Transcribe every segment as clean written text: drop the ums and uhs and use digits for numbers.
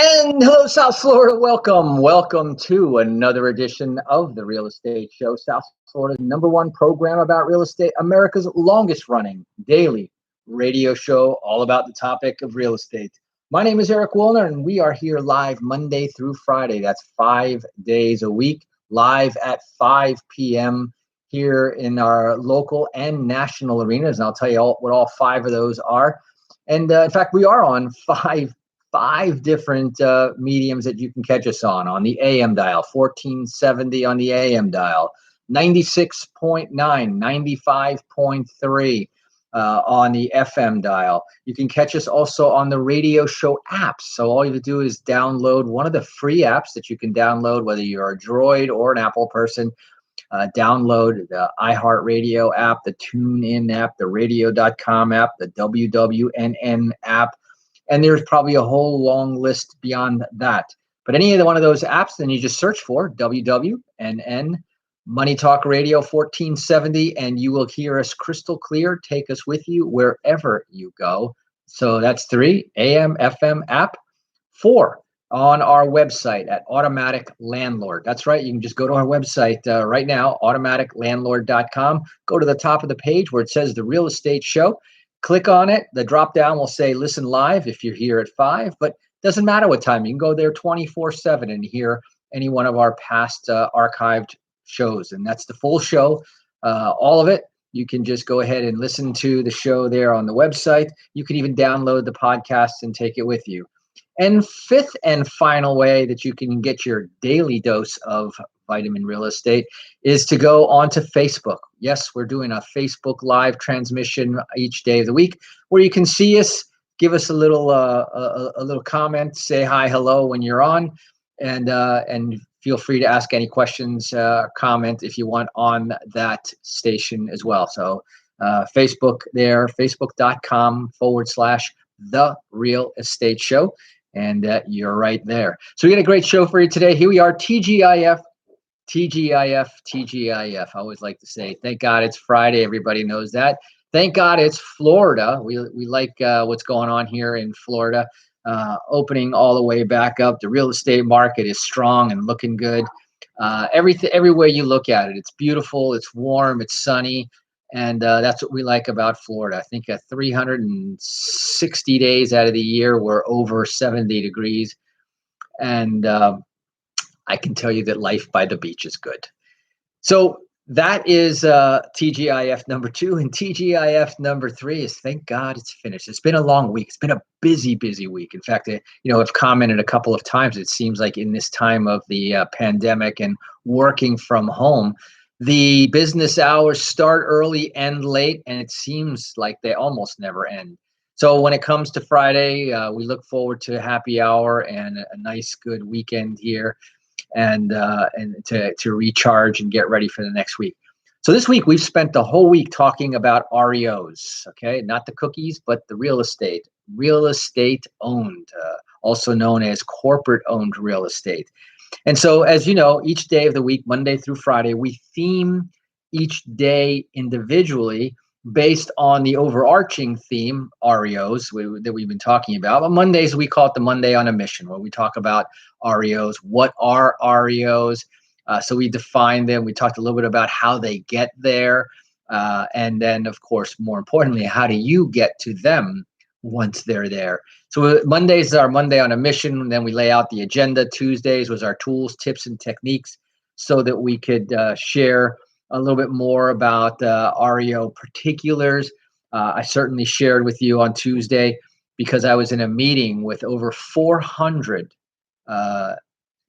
And hello, South Florida. Welcome to another edition of the Real Estate Show, South Florida's #1 program about real estate, America's longest running daily radio show, all about the topic of real estate. My name is Eric Willner, and we are here live Monday through Friday. That's 5 days a week, live at 5 p.m. here in our local and national arenas. And I'll tell you what all 5 of those are. And in fact, we are on five different mediums that you can catch us on the AM dial, 1470 on the AM dial, 96.9, 95.3 on the FM dial. You can catch us also on the radio show apps. So all you have to do is download one of the free apps that you can download, whether you're a Droid or an Apple person. Download the iHeartRadio app, the TuneIn app, the radio.com app, the WWNN app. And there's probably a whole long list beyond that. But any of one of those apps, then you just search for WWNN Money Talk Radio 1470, and you will hear us crystal clear. Take us with you wherever you go. So that's 3, AM, FM app. 4, on our website at Automatic Landlord. That's right. You can just go to our website right now, automaticlandlord.com. Go to the top of the page where it says The Real Estate Show. Click on it. The drop down will say listen live if you're here at 5, but doesn't matter what time. You can go there 24/7 and hear any one of our past archived shows. And that's the full show, all of it. You can just go ahead and listen to the show there on the website. You can even download the podcast and take it with you. And 5th and final way that you can get your daily dose of vitamin real estate is to go onto Facebook. Yes, we're doing a Facebook live transmission each day of the week where you can see us, give us a little comment, say hi, hello when you're on, and feel free to ask any questions, comment if you want on that station as well. So Facebook there, facebook.com/The Real Estate Show. And you're right there. So we got a great show for you today. Here we are, TGIF. I always like to say, thank God it's Friday. Everybody knows that. Thank God it's Florida. We like what's going on here in Florida. Opening all the way back up. The real estate market is strong and looking good. Every way you look at it, it's beautiful, it's warm, it's sunny. And that's what we like about Florida. I think 360 days out of the year, we're over 70 degrees. And I can tell you that life by the beach is good. So that is TGIF #2. And TGIF #3 is thank God it's finished. It's been a long week. It's been a busy week. In fact, I've commented a couple of times. It seems like in this time of the pandemic and working from home, the business hours start early, end late, and it seems like they almost never end. So when it comes to Friday, we look forward to happy hour and a nice, good weekend here, and to recharge and get ready for the next week. So this week we've spent the whole week talking about REOs. Okay, not the cookies, but the real estate owned, also known as corporate owned real estate. And so, as you know, each day of the week, Monday through Friday, we theme each day individually based on the overarching theme, REOs, that we've been talking about. But Mondays, we call it the Monday on a Mission, where we talk about REOs. What are REOs? So we define them. We talked a little bit about how they get there. And then, of course, more importantly, how do you get to them once they're there? So Mondays is our Monday on a Mission. And then we lay out the agenda. Tuesdays was our tools, tips, and techniques so that we could share a little bit more about REO particulars. I certainly shared with you on Tuesday because I was in a meeting with over 400.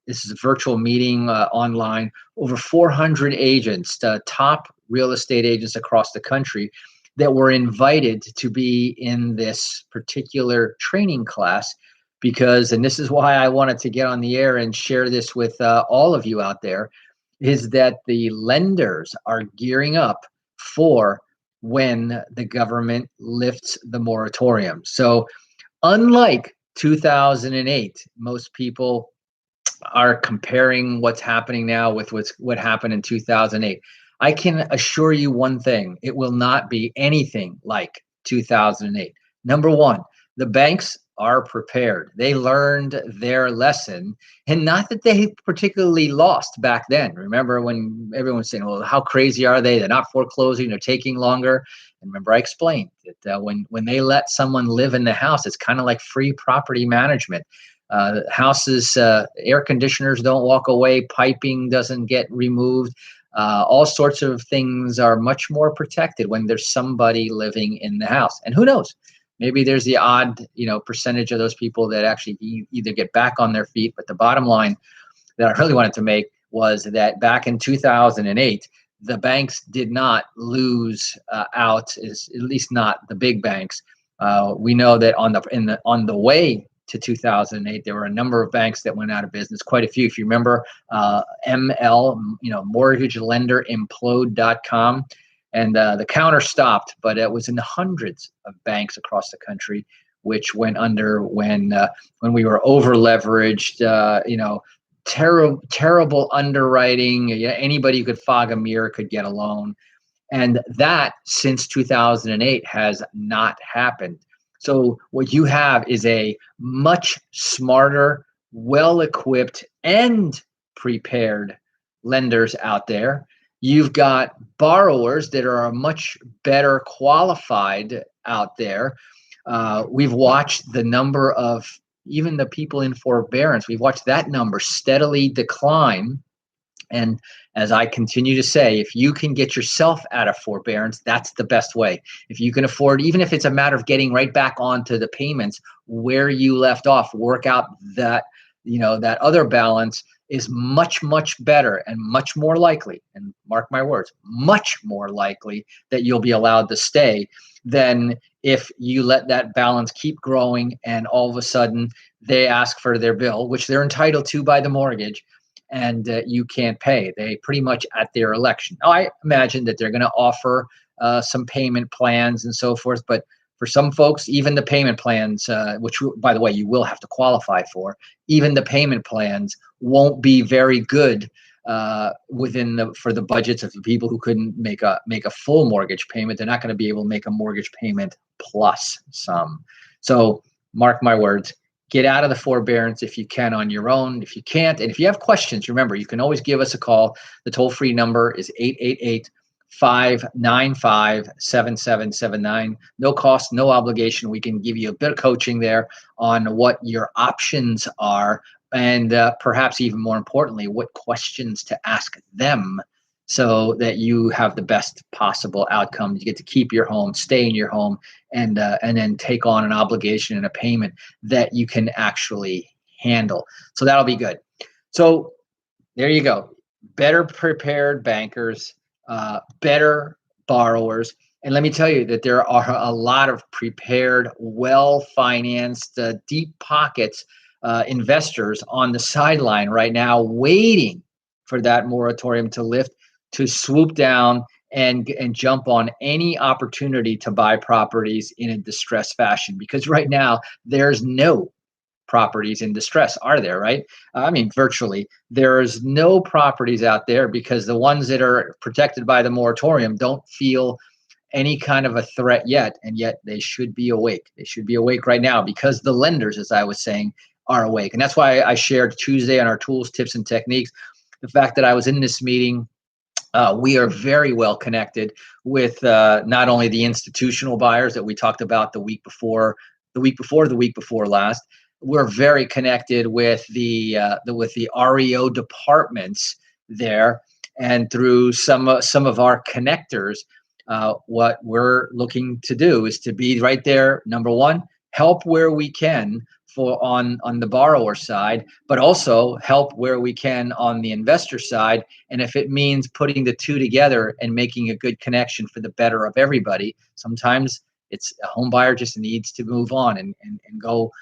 This is a virtual meeting online. Over 400 agents, top real estate agents across the country, that were invited to be in this particular training class because, and this is why I wanted to get on the air and share this with all of you out there, is that the lenders are gearing up for when the government lifts the moratorium. So unlike 2008, most people are comparing what's happening now with what happened in 2008. I can assure you one thing, it will not be anything like 2008. Number one, the banks are prepared. They learned their lesson, and not that they particularly lost back then. Remember when everyone was saying, well, how crazy are they? They're not foreclosing, they're taking longer. And remember, I explained that when they let someone live in the house, it's kind of like free property management. Houses, air conditioners don't walk away, piping doesn't get removed. All sorts of things are much more protected when there's somebody living in the house. And who knows? Maybe there's the odd, percentage of those people that actually either get back on their feet. But the bottom line that I really wanted to make was that back in 2008, the banks did not lose out, at least not the big banks. We know that on the way to 2008, there were a number of banks that went out of business, quite a few. If you remember, ML, mortgage lender implode.com. And the counter stopped, but it was in the hundreds of banks across the country, which went under when we were over leveraged. Terrible underwriting. Yeah, anybody who could fog a mirror could get a loan, and that since 2008 has not happened. So what you have is a much smarter, well-equipped, and prepared lenders out there. You've got borrowers that are much better qualified out there. We've watched the number of even the people in forbearance. We've watched that number steadily decline. And as I continue to say, if you can get yourself out of forbearance, that's the best way. If you can afford, even if it's a matter of getting right back onto the payments where you left off, work out that, that other balance is much, much better and much more likely, and mark my words, much more likely that you'll be allowed to stay than if you let that balance keep growing and all of a sudden they ask for their bill, which they're entitled to by the mortgage, and you can't pay. They pretty much at their election. Now, I imagine that they're going to offer some payment plans and so forth, but for some folks, even the payment plans, which, by the way, you will have to qualify for, even the payment plans won't be very good for the budgets of the people who couldn't make a full mortgage payment. They're not going to be able to make a mortgage payment plus some. So mark my words, get out of the forbearance if you can on your own. If you can't, and if you have questions, remember, you can always give us a call. The toll-free number is 888-595-7779. No cost, no obligation. We can give you a bit of coaching there on what your options are, and perhaps even more importantly, what questions to ask them so that you have the best possible outcome. You get to keep your home, stay in your home, and then take on an obligation and a payment that you can actually handle. So that'll be good. So there you go. Better prepared bankers, better borrowers. And let me tell you that there are a lot of prepared, well-financed, deep pockets investors on the sideline right now waiting for that moratorium to lift, to swoop down and jump on any opportunity to buy properties in a distressed fashion. Because right now, there's no properties in distress, are there, right? I mean, virtually. There's no properties out there because the ones that are protected by the moratorium don't feel any kind of a threat yet, and yet they should be awake. They should be awake right now because the lenders, as I was saying, are awake. And that's why I shared Tuesday on our tools, tips, and techniques, the fact that I was in this meeting. We are very well connected with not only the institutional buyers that we talked about the week before last. We're very connected with the REO departments there, and through some of our connectors, what we're looking to do is to be right there. Number one, help where we can on the borrower side, but also help where we can on the investor side. And if it means putting the two together and making a good connection for the better of everybody, sometimes it's a home buyer just needs to move on and go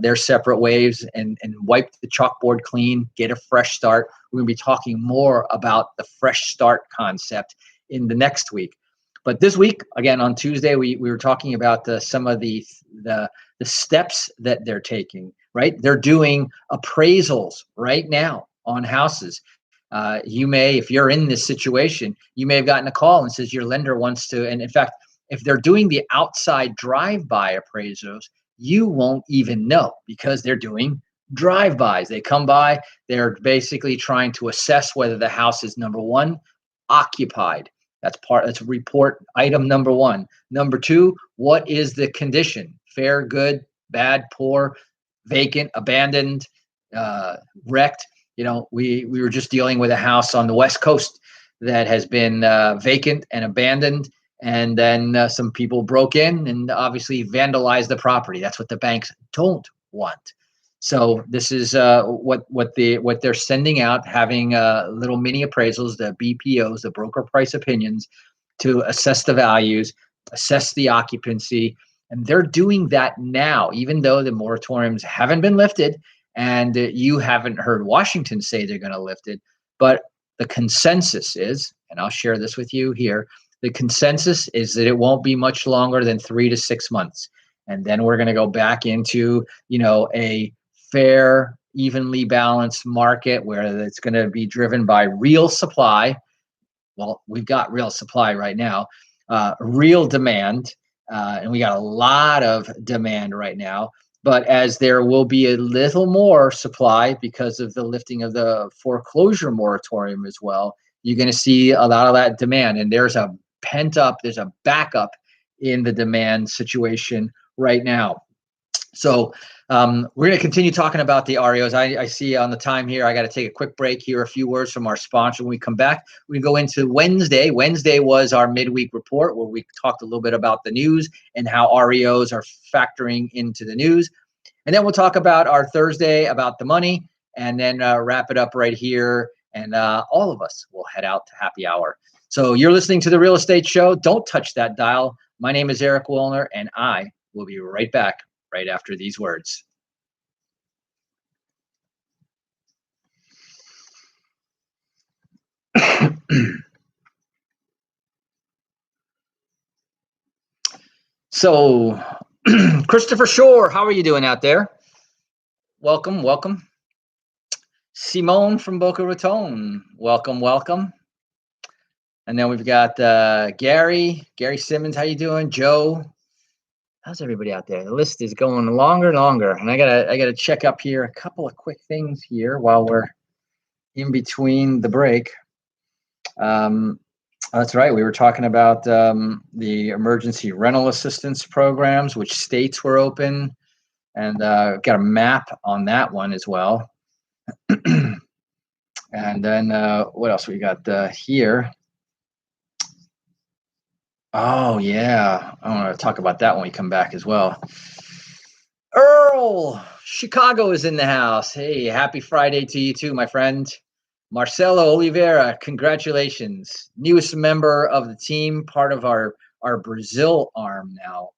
their separate ways and wipe the chalkboard clean, get a fresh start. We're going to be talking more about the fresh start concept in the next week. But this week, again, on Tuesday, we were talking about some of the steps that they're taking, right? They're doing appraisals right now on houses. You may, if you're in this situation, you may have gotten a call and says your lender wants to, and in fact, if they're doing the outside drive-by appraisals, you won't even know because they're doing drive-bys. They come by, they're basically trying to assess whether the house is, number one, occupied. That's report item number one. Number two, what is the condition? Fair, good, bad, poor, vacant, abandoned, wrecked. We were just dealing with a house on the West Coast that has been vacant and abandoned, and then some people broke in and obviously vandalized the property. That's what the banks don't want. So this is what they're sending out, having little mini appraisals, the BPOs, the broker price opinions, to assess the values, assess the occupancy, and they're doing that now, even though the moratoriums haven't been lifted, and you haven't heard Washington say they're going to lift it. But the consensus is, and I'll share this with you here, the consensus is that it won't be much longer than 3 to 6 months, and then we're going to go back into a fair, evenly balanced market where it's going to be driven by real supply. Well, we've got real supply right now, real demand, and we got a lot of demand right now. But as there will be a little more supply because of the lifting of the foreclosure moratorium as well, you're going to see a lot of that demand. And there's a backup in the demand situation right now. So we're going to continue talking about the REOs. I see on the time here, I got to take a quick break here, a few words from our sponsor. When we come back, we go into Wednesday. Wednesday was our midweek report where we talked a little bit about the news and how REOs are factoring into the news. And then we'll talk about our Thursday about the money, and then wrap it up right here. And all of us will head out to happy hour. So you're listening to The Real Estate Show. Don't touch that dial. My name is Eric Willner, and I will be right back right after these words. So, Christopher Shore, how are you doing out there? Welcome, welcome. Simone from Boca Raton, welcome. And then we've got Gary Simmons, how you doing? Joe, how's everybody out there? The list is going longer and longer, and I gotta check up here a couple of quick things here while we're in between the break. That's right. We were talking about the emergency rental assistance programs, which states were open, and got a map on that one as well. And then what else we got here? Oh, yeah. I want to talk about that when we come back as well. Earl, Chicago is in the house. Hey, happy Friday to you too, my friend. Marcelo Oliveira, congratulations. Newest member of the team, part of our Brazil arm now.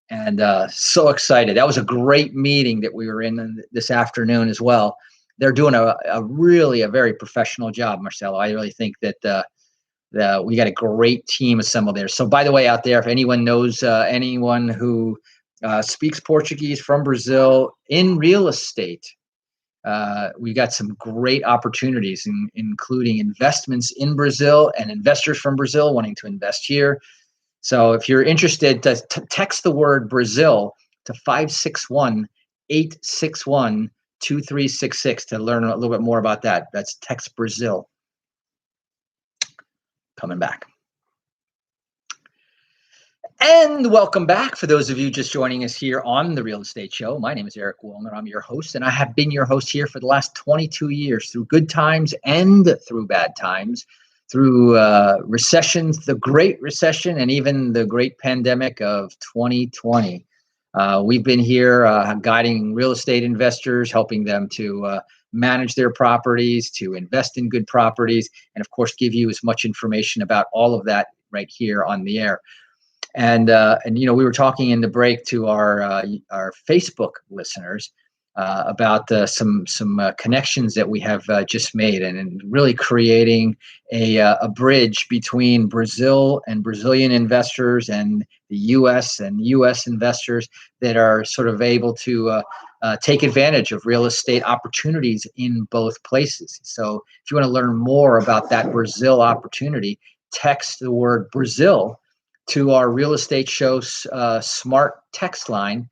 And so excited. That was a great meeting that we were in this afternoon as well. They're doing a very professional job, Marcelo. I really think that we got a great team assembled there. So by the way, out there, if anyone knows anyone who speaks Portuguese from Brazil in real estate, we got some great opportunities, including investments in Brazil and investors from Brazil wanting to invest here. So if you're interested, to text the word Brazil to 561-861-2366 to learn a little bit more about that. That's text Brazil. Coming back. And welcome back. For those of you just joining us here on The Real Estate Show, my name is Eric Willner. I'm your host, and I have been your host here for the last 22 years, through good times and through bad times, through recessions, the Great Recession, and even the great pandemic of 2020. We've been here guiding real estate investors, helping them to manage their properties, to invest in good properties, and of course, give you as much information about all of that right here on the air. And we were talking in the break to our Facebook listeners about some connections that we have just made, and really creating a bridge between Brazil and Brazilian investors and the U.S. and U.S. investors that are sort of able to take advantage of real estate opportunities in both places. So if you want to learn more about that Brazil opportunity, text the word Brazil to our Real Estate Show smart text line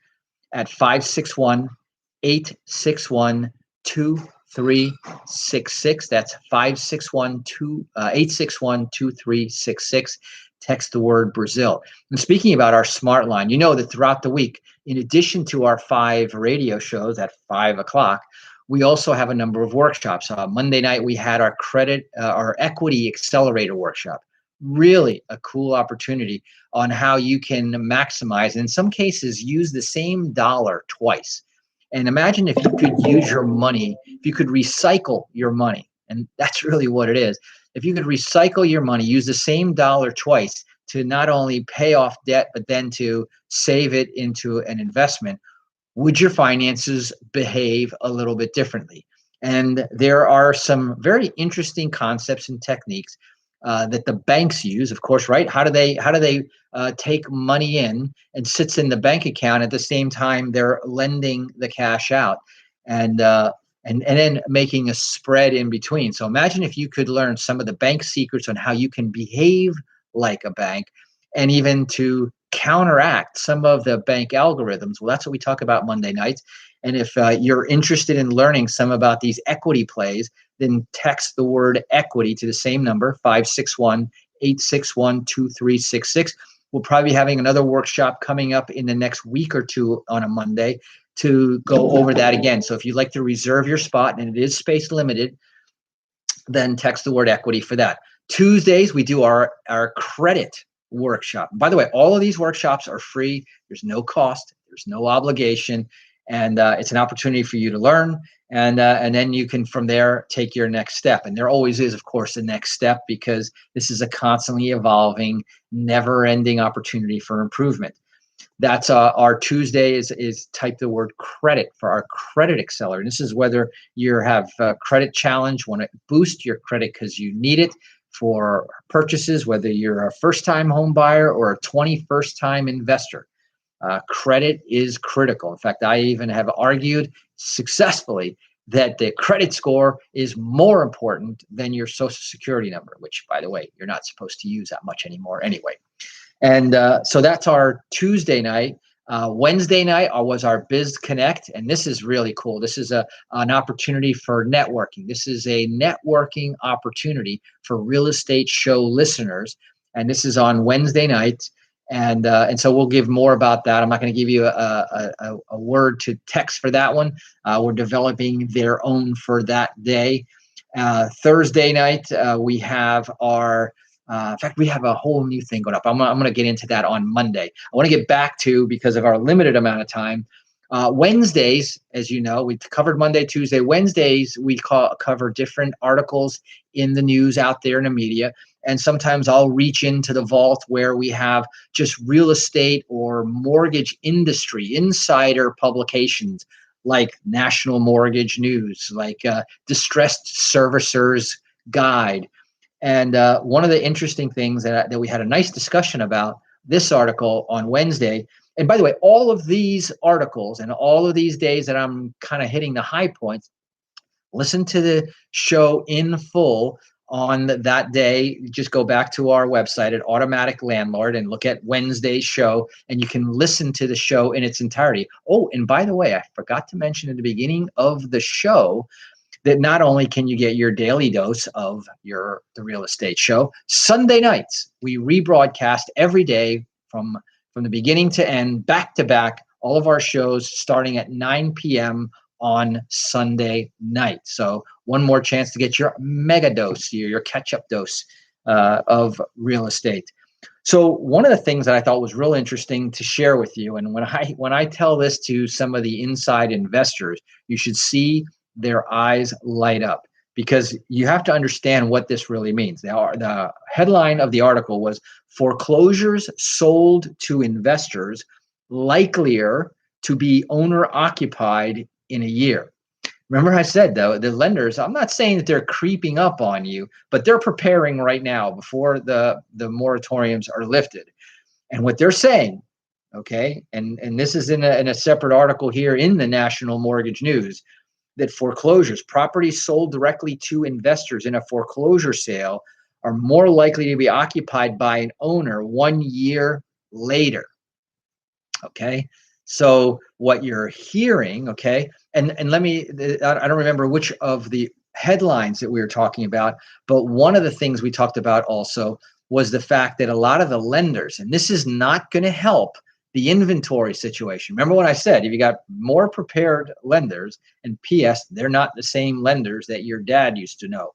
at 561-861-2366. That's 861-2366. Text the word Brazil. And speaking about our smart line, you know that throughout the week, in addition to our 5 radio shows at 5 o'clock, we also have a number of workshops. Monday night, we had our equity accelerator workshop. Really a cool opportunity on how you can maximize, in some cases, use the same dollar twice. And imagine if you could use your money, if you could recycle your money, and that's really what it is. If you could recycle your money, use the same dollar twice to not only pay off debt, but then to save it into an investment, would your finances behave a little bit differently? And there are some very interesting concepts and techniques that the banks use, of course, right? How do they take money in and sits in the bank account at the same time they're lending the cash out, and then making a spread in between. So imagine if you could learn some of the bank secrets on how you can behave like a bank, and even to counteract some of the bank algorithms. Well, that's what we talk about Monday nights. And if you're interested in learning some about these equity plays, then text the word equity to the same number, 561-861-2366. We'll probably be having another workshop coming up in the next week or two on a Monday to go over that again. So if you'd like to reserve your spot, and it is space limited, then text the word equity for that. Tuesdays, we do our credit workshop. By the way, all of these workshops are free. There's no cost. There's no obligation. And it's an opportunity for you to learn. And then you can, from there, take your next step. And there always is, of course, the next step, because this is a constantly evolving, never-ending opportunity for improvement. That's our Tuesday is type the word credit for our credit accelerator. And this is whether you have a credit challenge, want to boost your credit because you need it for purchases, whether you're a first-time home buyer or a 21st time investor. Credit is critical. In fact, I even have argued successfully that the credit score is more important than your social security number, which, by the way, you're not supposed to use that much anymore anyway. And so that's our Tuesday night. Wednesday night was our Biz Connect, and this is really cool. This is an opportunity for networking. This is a networking opportunity for real estate show listeners, and this is on Wednesday nights. And so we'll give more about that. I'm not going to give you a word to text for that one. We're developing their own for that day. Thursday night, we have our in fact, we have a whole new thing going up. I'm going to get into that on Monday. I want to get back to, because of our limited amount of time, Wednesdays, as you know, we covered Monday, Tuesday. Wednesdays, we cover different articles in the news out there in the media. And sometimes I'll reach into the vault where we have just real estate or mortgage industry insider publications like National Mortgage News, like Distressed Servicers Guide. And one of the interesting things that we had a nice discussion about this article on Wednesday. And by the way, all of these articles and all of these days that I'm kind of hitting the high points, listen to the show in full on that day. Just go back to our website at Automatic Landlord and look at Wednesday's show, and you can listen to the show in its entirety. Oh, and by the way, I forgot to mention at the beginning of the show that not only can you get your daily dose of the real estate show, Sunday nights, we rebroadcast every day from the beginning to end, back to back, all of our shows starting at 9 p.m. on Sunday night. So one more chance to get your mega dose, your catch-up dose of real estate. So one of the things that I thought was real interesting to share with you, and when I tell this to some of the inside investors, you should see their eyes light up, because you have to understand what this really means. The headline of the article was "Foreclosures Sold to Investors Likelier to be Owner-Occupied in a Year." Remember I said, though, the lenders, I'm not saying that they're creeping up on you, but they're preparing right now before the moratoriums are lifted. And what they're saying, okay, and this is in a separate article here in the National Mortgage News, that foreclosures, properties sold directly to investors in a foreclosure sale, are more likely to be occupied by an owner 1 year later. Okay, So what you're hearing, okay, and let me, I don't remember which of the headlines that we were talking about, but one of the things we talked about also was the fact that a lot of the lenders, and this is not going to help the inventory situation. Remember what I said, if you got more prepared lenders, and PS, they're not the same lenders that your dad used to know.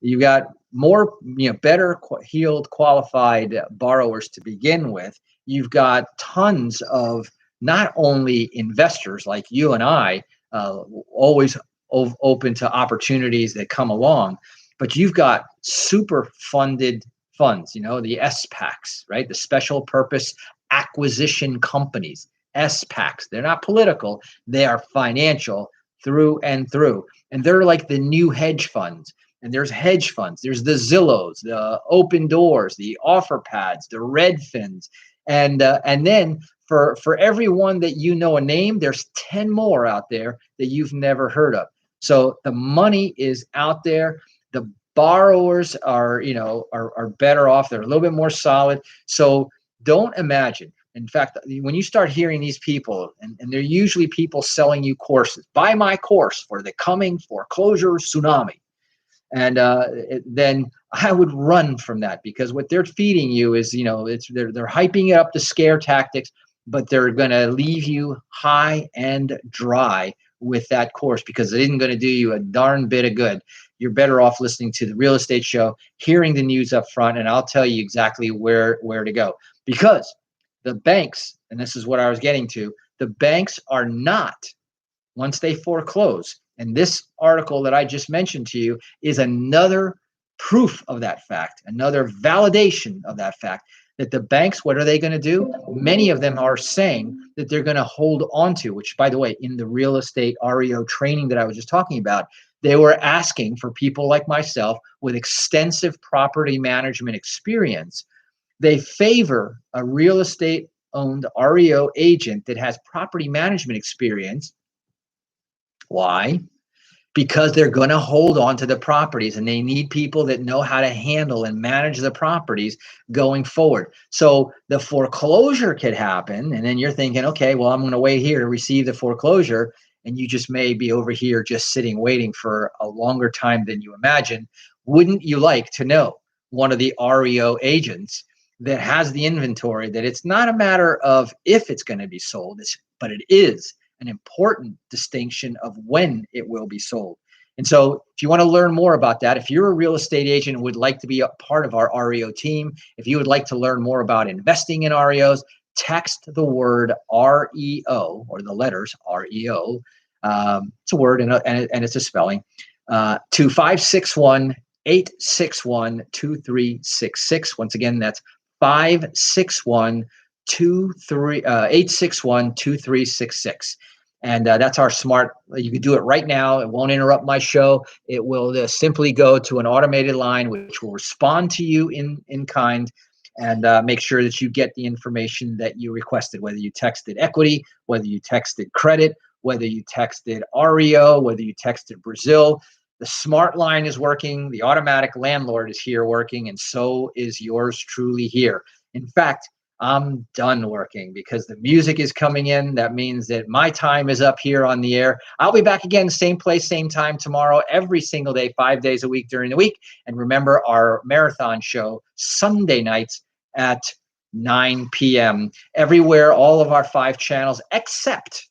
You got more, better heeled, qualified borrowers to begin with. You've got tons of not only investors like you and I, always open to opportunities that come along, but you've got super funded funds, the SPACs, right? The special purpose acquisition companies, SPACs. They're not political, they are financial through and through. And they're like the new hedge funds. And there's hedge funds, there's the Zillows, the Open Doors, the OfferPads, the Redfins, and then for everyone that you know a name, there's 10 more out there that you've never heard of. So the money is out there. The borrowers are are better off. They're a little bit more solid. So don't imagine. In fact, when you start hearing these people, and they're usually people selling you courses, buy my course for the coming foreclosure tsunami. And then I would run from that, because what they're feeding you is, they're hyping it up to scare tactics, but they're going to leave you high and dry with that course, because it isn't going to do you a darn bit of good. You're better off listening to the Real Estate Show, hearing the news up front, and I'll tell you exactly where to go. Because the banks, and this is what I was getting to, the banks are not, once they foreclose, and this article that I just mentioned to you is another proof of that fact, another validation of that fact, that the banks, what are they going to do? Many of them are saying that they're going to hold on to, which, by the way, in the real estate REO training that I was just talking about, they were asking for people like myself with extensive property management experience. They favor a real estate owned REO agent that has property management experience. Why? Because they're going to hold on to the properties, and they need people that know how to handle and manage the properties going forward. So the foreclosure could happen, and then you're thinking, okay, well, I'm going to wait here to receive the foreclosure, and you just may be over here just sitting waiting for a longer time than you imagine. Wouldn't you like to know one of the REO agents that has the inventory, that it's not a matter of if it's going to be sold, but it is an important distinction of when it will be sold. And so if you want to learn more about that, if you're a real estate agent and would like to be a part of our REO team, if you would like to learn more about investing in REOs, text the word REO, or the letters REO. It's a word and it's a spelling, to 561-861-2366. Once again, that's 561-861-2366. And that's our smart. You can do it right now. It won't interrupt my show. It will simply go to an automated line, which will respond to you in kind, and make sure that you get the information that you requested, whether you texted equity, whether you texted credit, whether you texted REO, whether you texted Brazil. The smart line is working. The automatic landlord is here working, and so is yours truly here. In fact, I'm done working because the music is coming in. That means that my time is up here on the air. I'll be back again, same place, same time tomorrow, every single day, 5 days a week during the week. And remember our marathon show, Sunday nights at 9 p.m. everywhere, all of our 5 channels, except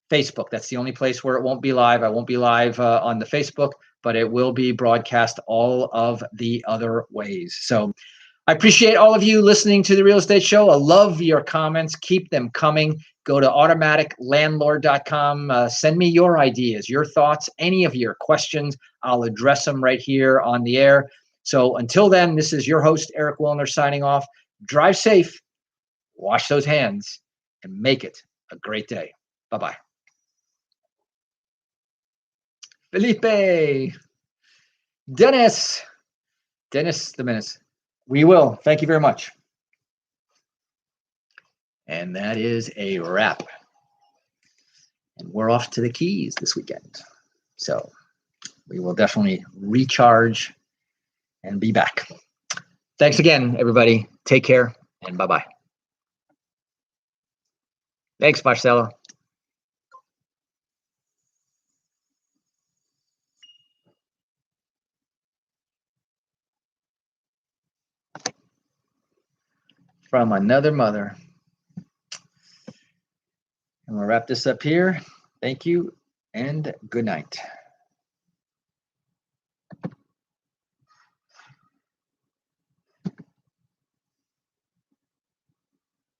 Facebook. That's the only place where it won't be live. I won't be live on the Facebook, but it will be broadcast all of the other ways. So I appreciate all of you listening to the Real Estate Show. I love your comments. Keep them coming. Go to automaticlandlord.com. Send me your ideas, your thoughts, any of your questions. I'll address them right here on the air. So until then, this is your host, Eric Willner, signing off. Drive safe, wash those hands, and make it a great day. Bye-bye. Felipe, Dennis the Menace. We will. Thank you very much. And that is a wrap. And we're off to the Keys this weekend. So we will definitely recharge and be back. Thanks again, everybody. Take care, and bye-bye. Thanks, Marcelo. From another mother. And we'll wrap this up here. Thank you and good night.